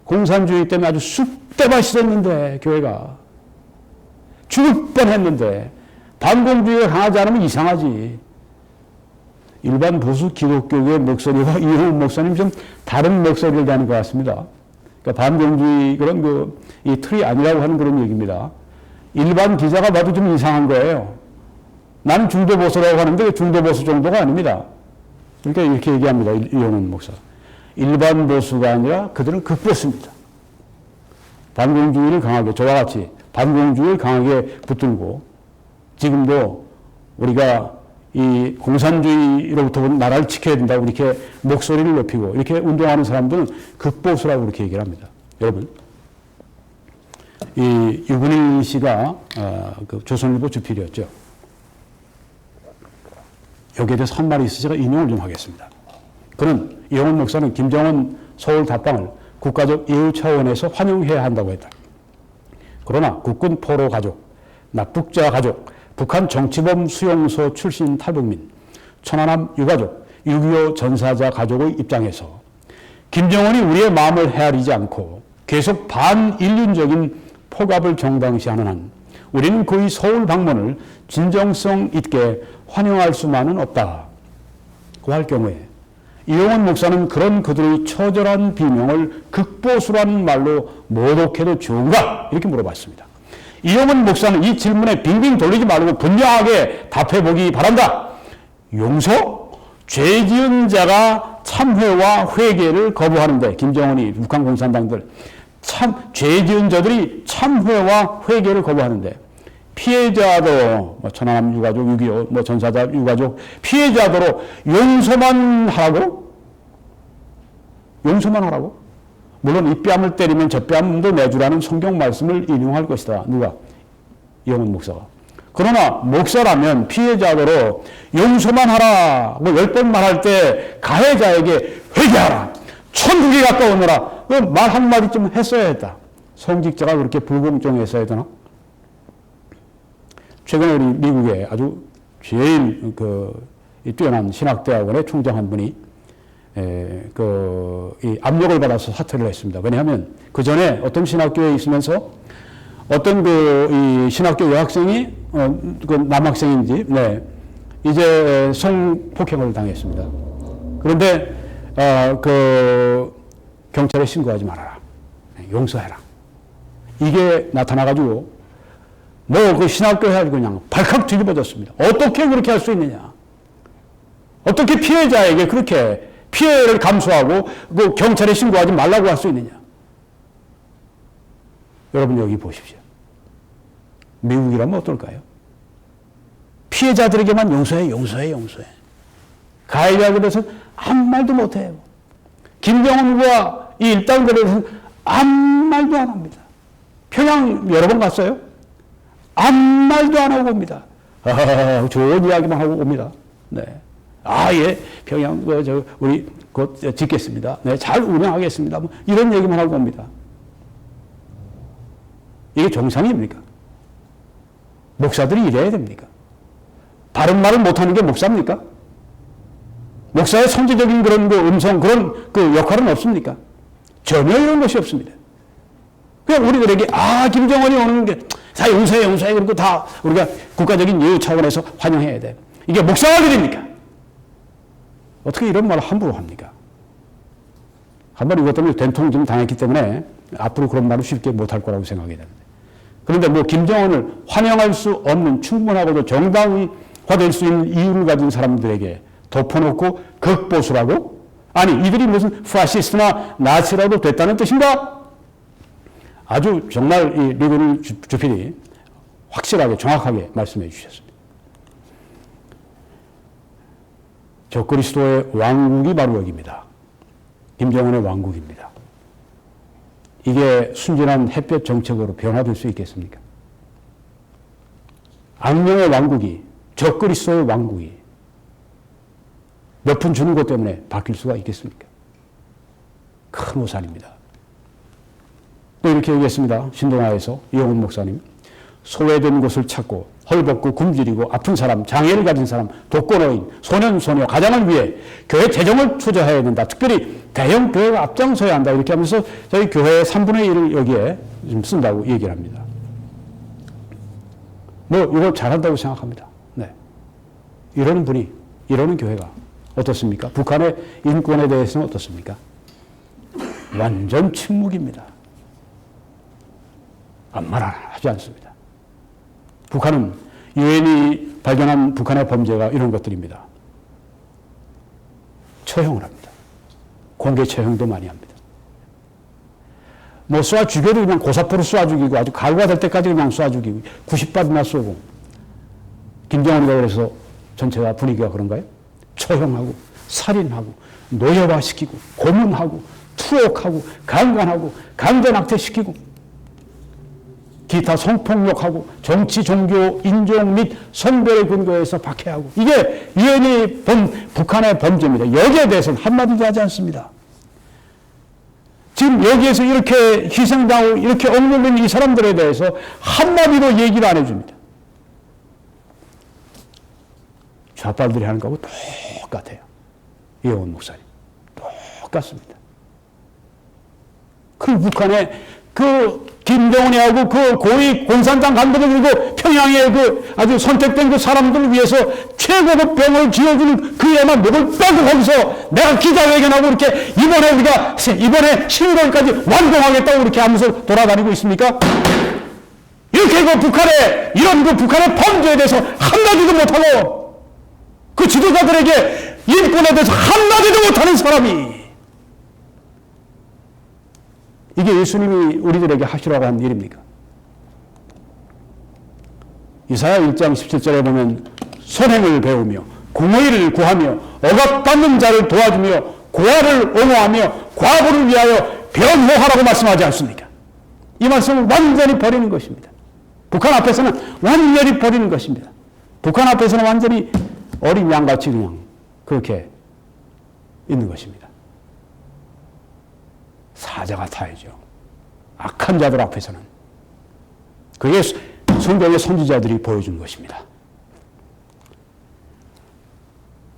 공산주의 때문에 아주 쑥대밭이 됐는데 교회가 죽을 뻔했는데 반공주의가 강하지 않으면 이상하지. 일반 보수 기독교의 목소리와 이영훈 목사님 좀 다른 목소리를 하는 것 같습니다. 그러니까 반공주의 그런 이 틀이 아니라고 하는 그런 얘기입니다. 일반 기자가 봐도 좀 이상한 거예요. 나는 중도보수라고 하는데 중도보수 정도가 아닙니다. 그러니까 이렇게 얘기합니다. 이영훈 목사. 일반 보수가 아니라 그들은 극보수입니다. 반공주의를 강하게, 저와 같이 반공주의를 강하게 붙들고 지금도 우리가 이 공산주의로부터 나라를 지켜야 된다고 이렇게 목소리를 높이고 이렇게 운동하는 사람들은 극보수라고 그렇게 얘기를 합니다. 여러분, 이 유근일 씨가 그 조선일보 주필이었죠. 여기에 대해서 한 말이 있어서 제가 인용을 좀 하겠습니다. 그는 이영훈 목사는 김정은 서울 답방을 국가적 예우 차원에서 환영해야 한다고 했다. 그러나 국군 포로 가족, 납북자 가족, 북한 정치범 수용소 출신 탈북민, 천안함 유가족, 6.25 전사자 가족의 입장에서 김정은이 우리의 마음을 헤아리지 않고 계속 반인륜적인 포갑을 정당시하는 한 우리는 그의 서울 방문을 진정성 있게 환영할 수만은 없다. 그 할 경우에 이영훈 목사는 그런 그들의 처절한 비명을 극보수라는 말로 모독해도 좋은가? 이렇게 물어봤습니다. 이영훈 목사는 이 질문에 빙빙 돌리지 말고 분명하게 답해보기 바란다. 용서? 죄 지은 자가 참회와 회개를 거부하는데 김정은이 북한 공산당들 죄 지은 자들이 참회와 회개를 거부하는데 피해자도 천안함 유가족 6.25 전사자 유가족 피해자도로 용서만 하라고? 용서만 하라고? 물론 이 뺨을 때리면 저 뺨도 내주라는 성경 말씀을 인용할 것이다. 누가? 이영훈 목사가. 그러나 목사라면 피해자도로 용서만 하라고 10번 말할 때 가해자에게 회개하라. 천국에 가까우느라 그 말 한마디 좀 했어야 했다. 성직자가 그렇게 불공정했어야 되나? 최근에 우리 미국에 아주 제일 뛰어난 신학대학원의 총장 한 분이 이 압력을 받아서 사퇴를 했습니다. 왜냐하면 그 전에 어떤 신학교에 있으면서 어떤 이 신학교 여학생이 그 남학생인지 이제 성폭행을 당했습니다. 그런데 경찰에 신고하지 말아라. 용서해라. 이게 나타나가지고 그 신학교 해가지고 그냥 발칵 뒤집어졌습니다. 어떻게 그렇게 할 수 있느냐? 어떻게 피해자에게 그렇게 피해를 감수하고 그 경찰에 신고하지 말라고 할 수 있느냐? 여러분 여기 보십시오. 미국이라면 어떨까요? 피해자들에게만 용서해. 가해자들에 대해서는 아무 말도 못해요. 김정은과 이 일당들에 대해서는 아무 말도 안 합니다. 평양 여러 번 갔어요? 아무 말도 안 하고 옵니다. 좋은 이야기만 하고 옵니다. 네. 예, 평양, 우리 곧 짓겠습니다. 네, 잘 운영하겠습니다. 이런 얘기만 하고 옵니다. 이게 정상입니까? 목사들이 이래야 됩니까? 바른 말을 못하는 게 목사입니까? 목사의 선지적인 그런 음성, 그런 역할은 없습니까? 전혀 이런 것이 없습니다. 그냥 우리들에게, 김정은이 오는 게, 다 용서해. 그리고 다 우리가 국가적인 예우 차원에서 환영해야 돼. 이게 목사가 그립니까? 어떻게 이런 말을 함부로 합니까? 한 번 이것 때문에 된통 좀 당했기 때문에 앞으로 그런 말을 쉽게 못할 거라고 생각이 되는데. 그런데 김정은을 환영할 수 없는 충분하고도 정당화될 수 있는 이유를 가진 사람들에게 덮어놓고 극보수라고? 아니, 이들이 무슨 파시스트나 나치라도 됐다는 뜻인가? 아주 정말 이 리그를 주필이 확실하게 정확하게 말씀해 주셨습니다. 적그리스도의 왕국이 바로 여기입니다. 김정은의 왕국입니다. 이게 순진한 햇볕 정책으로 변화될 수 있겠습니까? 악령의 왕국이, 적그리스도의 왕국이 몇 푼 주는 것 때문에 바뀔 수가 있겠습니까? 큰 오산입니다. 또 이렇게 얘기했습니다. 신동아에서 이용훈 목사님. 소외된 곳을 찾고 헐벗고 굶주리고 아픈 사람, 장애를 가진 사람, 독거노인, 소년, 소녀, 가장을 위해 교회 재정을 투자해야 된다. 특별히 대형 교회가 앞장서야 한다. 이렇게 하면서 저희 교회의 3분의 1을 여기에 좀 쓴다고 얘기를 합니다. 뭐 이거 잘한다고 생각합니다. 네. 이러는 분이, 이러는 교회가 어떻습니까? 북한의 인권에 대해서는 어떻습니까? 완전 침묵입니다. 아무 말 하지 않습니다. 북한은 유엔이 발견한 북한의 범죄가 이런 것들입니다. 처형을 합니다. 공개 처형도 많이 합니다. 뭐 쏴 죽여도 그냥 고사포로 쏴 죽이고 아주 갈구가 될 때까지 그냥 쏴 죽이고 90발이나 쏘고. 김정은이가 그래서 전체가 분위기가 그런가요? 처형하고 살인하고 노예화시키고 고문하고 투옥하고 강간하고 강제낙태시키고 기타 성폭력하고 정치, 종교, 인종 및 성별의 근거에서 박해하고 이게 유엔이 본 북한의 범죄입니다. 여기에 대해서는 한마디도 하지 않습니다. 지금 여기에서 이렇게 희생당하고 이렇게 억눌린 이 사람들에 대해서 한마디도 얘기를 안 해줍니다. 좌빨들이 하는 거하고 똑같아요. 이용훈 목사님. 똑같습니다. 그 북한의 그 김정은이하고 그 고위 공산당 간부들 그리고 평양의 그 아주 선택된 그 사람들을 위해서 최고급 병을 지어주는 그 애만 목을 빼고 거기서 내가 기자회견하고 이렇게 이번에 11월까지 완공하겠다고 이렇게 하면서 돌아다니고 있습니까? 이렇게 그 북한의 이런 그 북한의 범죄에 대해서 한마디도 못하고 그 지도자들에게 인권에 대해서 한마디도 못하는 사람이 이게 예수님이 우리들에게 하시라고 한 일입니까? 이사야 1장 17절에 보면 선행을 배우며 공의를 구하며 억압받는 자를 도와주며 고아를 옹호하며 과부를 위하여 변호하라고 말씀하지 않습니까? 이 말씀을 완전히 버리는 것입니다. 북한 앞에서는 완전히 버리는 것입니다. 북한 앞에서는 완전히 어린 양같이 그냥 그렇게 있는 것입니다. 사자 같아야죠. 악한 자들 앞에서는. 그게 성경의 선지자들이 보여준 것입니다.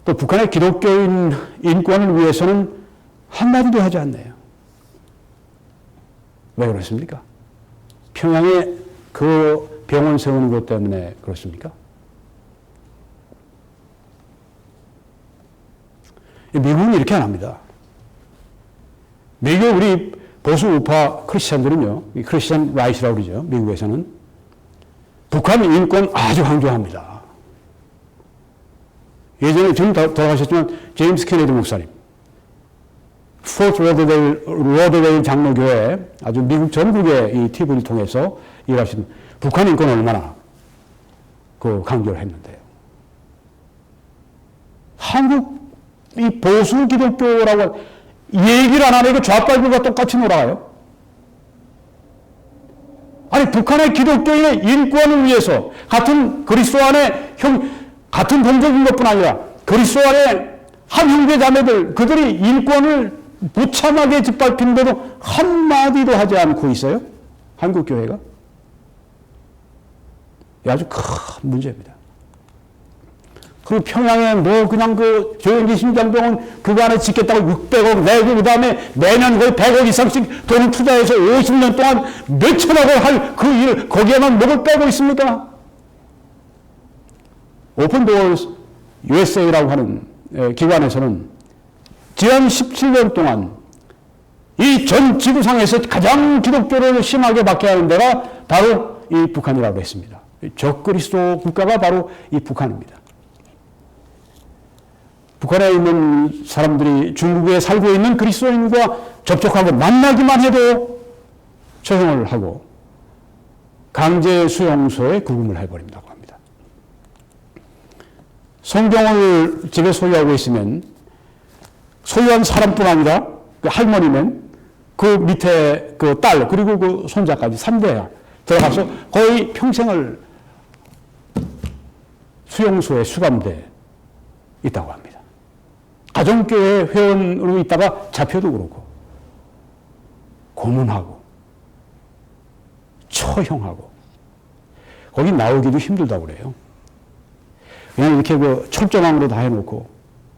또 북한의 기독교인 인권을 위해서는 한마디도 하지 않네요. 왜 그렇습니까? 평양에 그 병원 세우는 것 때문에 그렇습니까? 미국은 이렇게 안 합니다. 미국 우리 보수 우파 크리스찬들은요, 크리스찬 라이트라고 그러죠. 미국에서는 북한 인권 아주 강조합니다. 예전에 지금 돌아가셨지만 제임스 케네디 목사님, 포트 로더데일 장로교회 아주 미국 전국의 이 TV를 통해서 일하시는 북한 인권 얼마나 그 강조를 했는데요. 한국 이 보수 기독교라고 얘기를 안 하니까 좌빨들과 똑같이 놀아요. 아니 북한의 기독교인의 인권을 위해서 같은 그리스도 안에 같은 동족인 것뿐 아니라 그리스도 안에 한 형제 자매들 그들이 인권을 무참하게 짓밟히는데도 한마디도 하지 않고 있어요. 한국 교회가. 아주 큰 문제입니다. 그 평양에 뭐 그냥 그 조영기 심장병원 그거 안에 짓겠다고 600억 내고 그 다음에 매년 거의 100억 이상씩 돈을 투자해서 50년 동안 몇천억을 할 그 일 거기에만 목을 빼고 있습니까? 오픈도어스 USA라고 하는 기관에서는 지난 17년 동안 이 전 지구상에서 가장 기독교를 심하게 박해하는 데가 바로 이 북한이라고 했습니다. 적그리스도 국가가 바로 이 북한입니다. 북한에 있는 사람들이 중국에 살고 있는 그리스도인과 접촉하고 만나기만 해도 처형을 하고 강제 수용소에 구금을 해버린다고 합니다. 성경을 집에 소유하고 있으면 소유한 사람뿐 아니라 그 할머니는 그 밑에 그 딸 그리고 그 손자까지 3대가 들어가서 거의 평생을 수용소에 수감돼 있다고 합니다. 가정교회 회원으로 있다가 잡혀도 그렇고 고문하고 처형하고 거기 나오기도 힘들다고 그래요. 그냥 이렇게 그 철조망으로 다 해놓고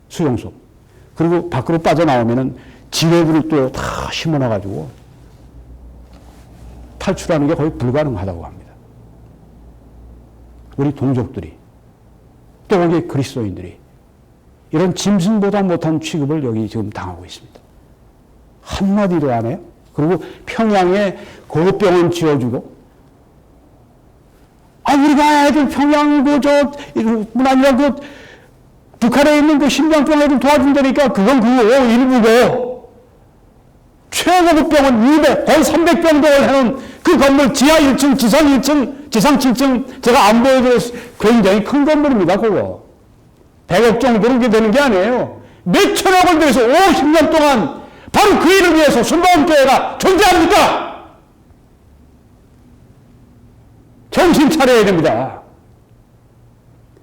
수용소 그리고 밖으로 빠져나오면은 지뢰불을 또 다 심어놔가지고 탈출하는 게 거의 불가능하다고 합니다. 우리 동족들이 또 거기 그리스도인들이 이런 짐승보다 못한 취급을 여기 지금 당하고 있습니다. 한마디도 안 해요. 그리고 평양에 고병원 지어주고, 우리가 애들 평양 뿐 아니라 북한에 있는 그 심장병 애들 도와준다니까 그건 그거 일부고, 최고급 병원 200, 거의 300병동을 해놓은 그 건물 지하 1층, 지상 1층, 지상 7층, 제가 안 보여드려서 굉장히 큰 건물입니다, 그거. 100억 정도로 되는 게 아니에요. 몇천억을 들여서 50년 동안 바로 그 일을 위해서 순복음교회가 존재합니까? 정신 차려야 됩니다.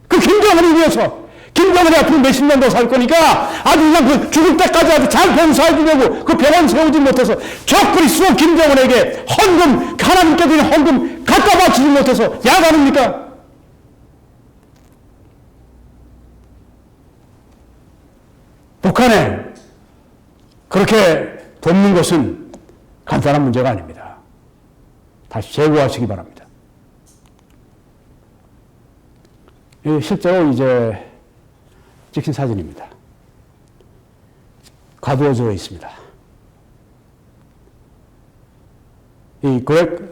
그 김정은을 위해서, 김정은이 앞으로 몇십 년 더 살 거니까 아주 그냥 그 죽을 때까지 아주 잘 봉사해 주려고 그 병원 세우지 못해서 저 그리스도 김정은에게 헌금, 하나님께 드린 헌금 갖다 바치지 못해서 야단입니까? 북한에 그렇게 돕는 것은 간단한 문제가 아닙니다. 다시 재고하시기 바랍니다. 실제로 이제 찍힌 사진입니다. 가두어져 있습니다. 이 그렉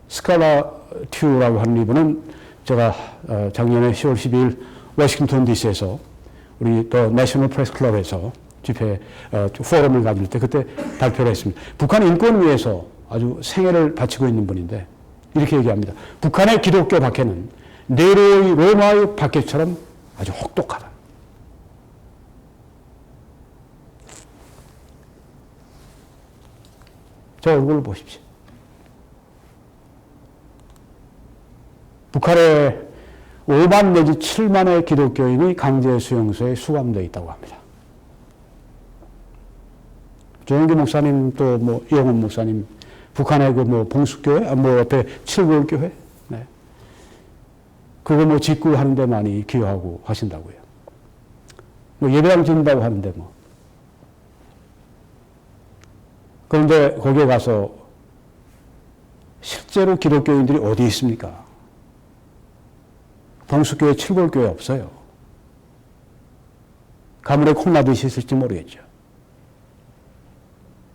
스칼라튜라고 하는 이분은 제가 작년에 10월 12일 워싱턴 DC에서 우리 또 내셔널 프레스 클럽에서 집회 포럼을 가질 때 그때 발표를 했습니다. 북한 인권을 위해서 아주 생애를 바치고 있는 분인데 이렇게 얘기합니다. 북한의 기독교 박해는 네로의 로마의 박해처럼 아주 혹독하다. 저 얼굴을 보십시오. 북한에 5만 내지 7만의 기독교인이 강제 수용소에 수감되어 있다고 합니다. 조영기 목사님 또 뭐 이영훈 목사님 북한의 그 뭐 봉숙교회 뭐 옆에 칠골교회 네. 그거 뭐 직구하는데 많이 기여하고 하신다고요. 뭐 예배당 짓는다고 하는데 뭐 그런데 거기에 가서 실제로 기독교인들이 어디 있습니까? 봉숙교회, 칠골교회 없어요. 가물에 콩나듯이 있을지 모르겠죠.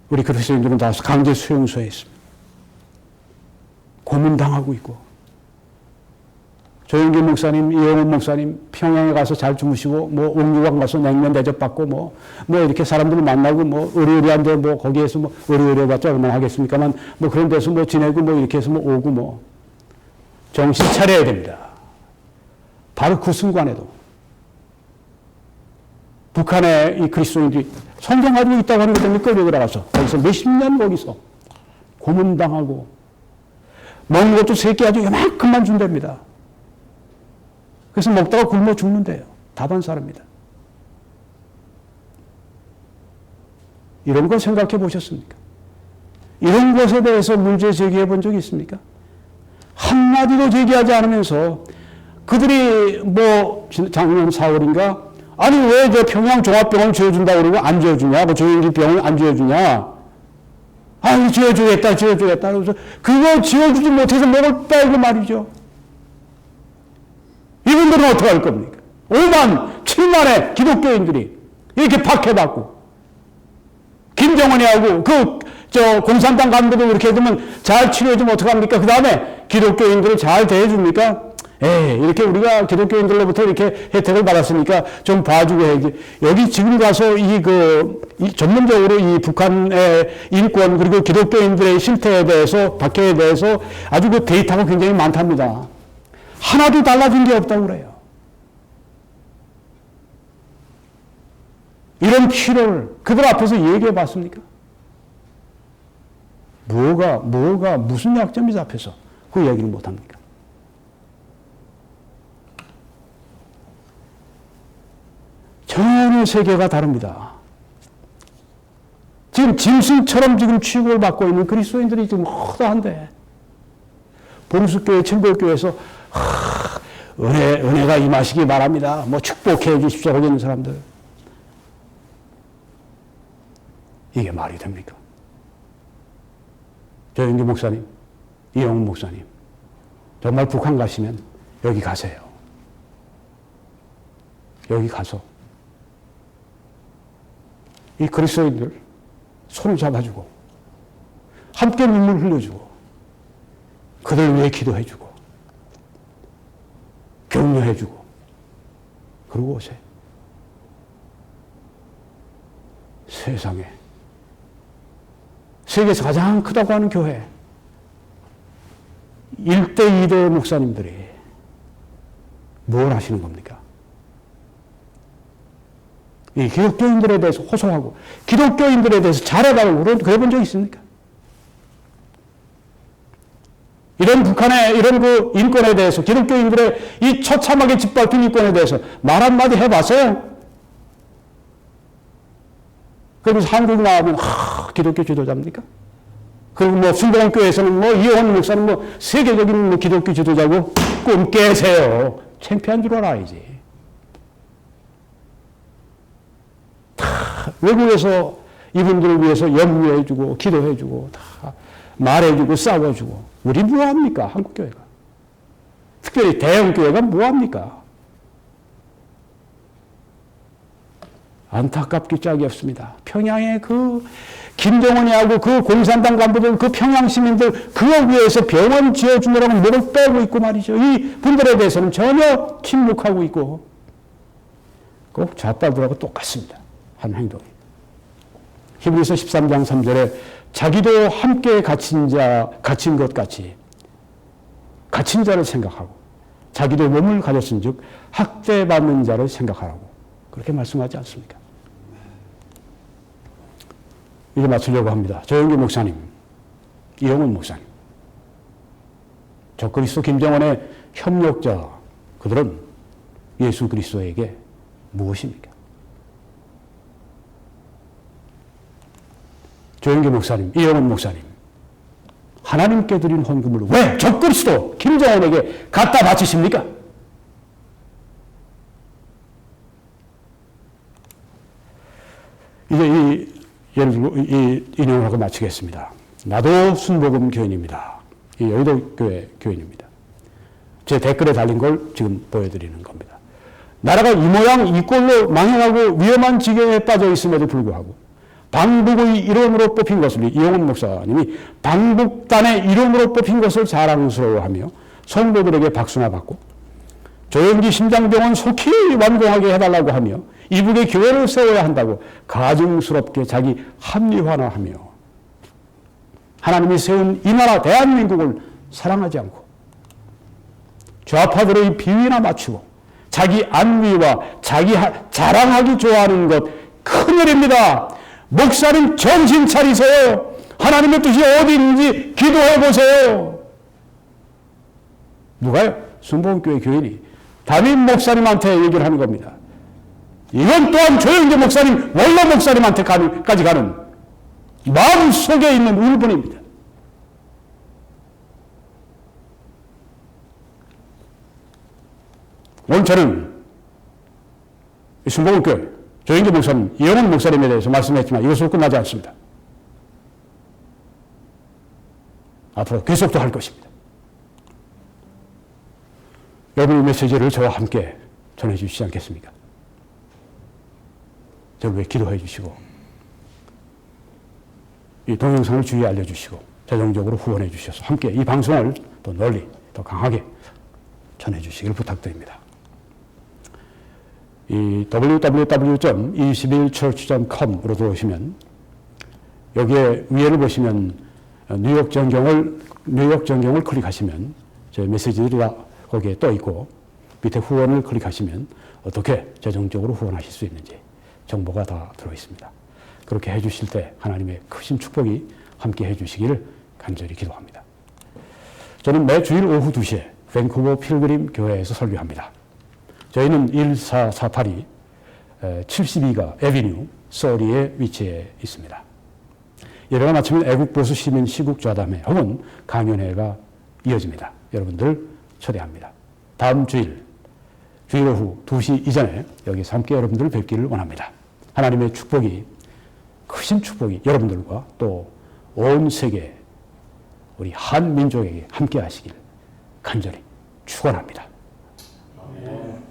우리 그리스도인들은 다 강제 수용소에 있습니다. 고문당하고 있고 조영기 목사님, 이영훈 목사님 평양에 가서 잘 주무시고 뭐 옥류관 가서 냉면 대접받고 뭐 이렇게 사람들을 만나고 뭐 의리의리한데 뭐 거기에서 뭐 의리의리해봤자 얼마나 하겠습니까만 뭐 그런 데서 뭐 지내고 뭐 이렇게 해서 뭐 오고 뭐 정신 차려야 됩니다. 바로 그 순간에도 북한의 이 그리스도인들이 성경 가지고 있다고 하는 것 때문에 끌려들어가서 거기서 몇십 년 거기서 고문당하고 먹는 것도 새끼 아주 요만큼만 준답니다. 그래서 먹다가 굶어 죽는데요. 다반사랍니다. 이런 거 생각해 보셨습니까? 이런 것에 대해서 문제 제기해 본 적이 있습니까? 한마디도 제기하지 않으면서 그들이 뭐 작년 4월인가 아니 왜 저 평양 종합병원 지어준다고 그러고 안 지어주냐? 그 조영기 병원 안 지어주냐? 아니 지어주겠다. 그래서 그거 지어주지 못해서 목을 빼고 말이죠. 이분들은 어떻게 할 겁니까? 5만, 7만의 기독교인들이 이렇게 박해받고 김정은이하고 공산당 간부도 그렇게 되면 잘 치료해주면 어떡합니까? 그 다음에 기독교인들을 잘 대해줍니까? 이렇게 우리가 기독교인들로부터 이렇게 혜택을 받았으니까 좀 봐주고 해야지. 여기 지금 가서 이 전문적으로 이 북한의 인권 그리고 기독교인들의 실태에 대해서, 박해에 대해서 아주 그 데이터가 굉장히 많답니다. 하나도 달라진 게 없다고 그래요. 이런 필요를 그들 앞에서 얘기해 봤습니까? 무슨 약점이 앞에서 그 얘기를 못 합니까? 전혀 세계가 다릅니다. 지금 짐승처럼 지금 취급을 받고 있는 그리스도인들이 지금 허다한데, 봉수교회, 천국교회에서 은혜가 임하시기 바랍니다. 뭐 축복해 주십시오 하고 있는 사람들. 이게 말이 됩니까? 조영기 목사님, 이영훈 목사님, 정말 북한 가시면 여기 가세요. 여기 가서 이 그리스도인들 손을 잡아주고 함께 눈물 흘려주고 그들 위해 기도해주고 격려해주고 그러고 오세요. 세상에 세계에서 가장 크다고 하는 교회 1대 2대 목사님들이 뭘 하시는 겁니까? 이 기독교인들에 대해서 호소하고 기독교인들에 대해서 잘해달라고 그래 본 적 있습니까? 이런 북한의 이런 그 인권에 대해서 기독교인들의 이 처참하게 짓밟힌 인권에 대해서 말 한마디 해봤어요? 그러면서 한국 나오면 기독교 지도자입니까? 그리고 뭐 순복음교회에서는 뭐 이영훈 목사는 뭐 세계적인 뭐 기독교 지도자고 꿈 깨세요. 창피한 줄 알아야지. 외국에서 이분들을 위해서 염려해주고 기도해주고 다 말해주고 싸워주고 우리 뭐합니까? 한국교회가. 특별히 대형교회가 뭐합니까? 안타깝기 짝이 없습니다. 평양의 그 김정은이하고 그 공산당 간부들, 그 평양 시민들 그거 위해서 병원 지어주느라고 목을 빼고 있고 말이죠. 이 분들에 대해서는 전혀 침묵하고 있고 꼭 좌빨들하고 똑같습니다. 한 행동이. 히브리서 13장 3절에 자기도 함께 갇힌 것 같이 갇힌 자를 생각하고 자기도 몸을 가졌은 즉 학대받는 자를 생각하라고 그렇게 말씀하지 않습니까? 이제 마치려고 합니다. 조영기 목사님, 이영훈 목사님, 적그리스도 김정은의 협력자 그들은 예수 그리스도에게 무엇입니까? 조영기 목사님, 이영훈 목사님, 하나님께 드린 헌금을 왜 적그리스도 김정은에게 갖다 바치십니까? 이제 예를 들고 이 인용을 하고 마치겠습니다. 나도 순복음 교인입니다. 이 여의도 교회 교인입니다. 제 댓글에 달린 걸 지금 보여드리는 겁니다. 나라가 이 모양 이 꼴로 망해가고 위험한 지경에 빠져 있음에도 불구하고 방북의 일원으로 뽑힌 것을 이영훈 목사님이 방북단의 일원으로 뽑힌 것을 자랑스러워하며 성도들에게 박수나 받고 조영기 심장병원 속히 완공하게 해달라고 하며 이북에 교회를 세워야 한다고 가증스럽게 자기 합리화나 하며 하나님이 세운 이 나라 대한민국을 사랑하지 않고 좌파들의 비위나 맞추고 자기 안위와 자기 자랑하기 좋아하는 것 큰일입니다. 목사님 정신 차리세요. 하나님의 뜻이 어디 있는지 기도해 보세요. 누가요? 순복음교회 교인이 담임 목사님한테 얘기를 하는 겁니다. 이건 또한 조영기 목사님, 원로 목사님한테까지 가는 마음속에 있는 울분입니다. 오늘 저는 순복음교회 조영기 목사님, 이영훈 목사님에 대해서 말씀했지만 이것으로 끝나지 않습니다. 앞으로 계속도 할 것입니다. 여러분의 메시지를 저와 함께 전해주시지 않겠습니까? 저를 위해 기도해 주시고 이 동영상을 주위에 알려주시고 재정적으로 후원해 주셔서 함께 이 방송을 더 널리 더 강하게 전해주시길 부탁드립니다. 이 www.21church.com으로 들어오시면 여기에 위에를 보시면 뉴욕 전경을 클릭하시면 저희 메시지들이 다 거기에 떠 있고 밑에 후원을 클릭하시면 어떻게 재정적으로 후원하실 수 있는지 정보가 다 들어 있습니다. 그렇게 해주실 때 하나님의 크신 축복이 함께 해주시기를 간절히 기도합니다. 저는 매 주일 오후 2시에 밴쿠버 필그림 교회에서 설교합니다. 저희는 1448이 72가 에비뉴 서리에 위치해 있습니다. 예배가 마치면 애국보수 시민 시국 좌담회 혹은 강연회가 이어집니다. 여러분들 초대합니다. 다음 주일 오후 2시 이전에 여기서 함께 여러분들 뵙기를 원합니다. 하나님의 축복이 크신 축복이 여러분들과 또 온 세계 우리 한민족에게 함께 하시길 간절히 축원합니다.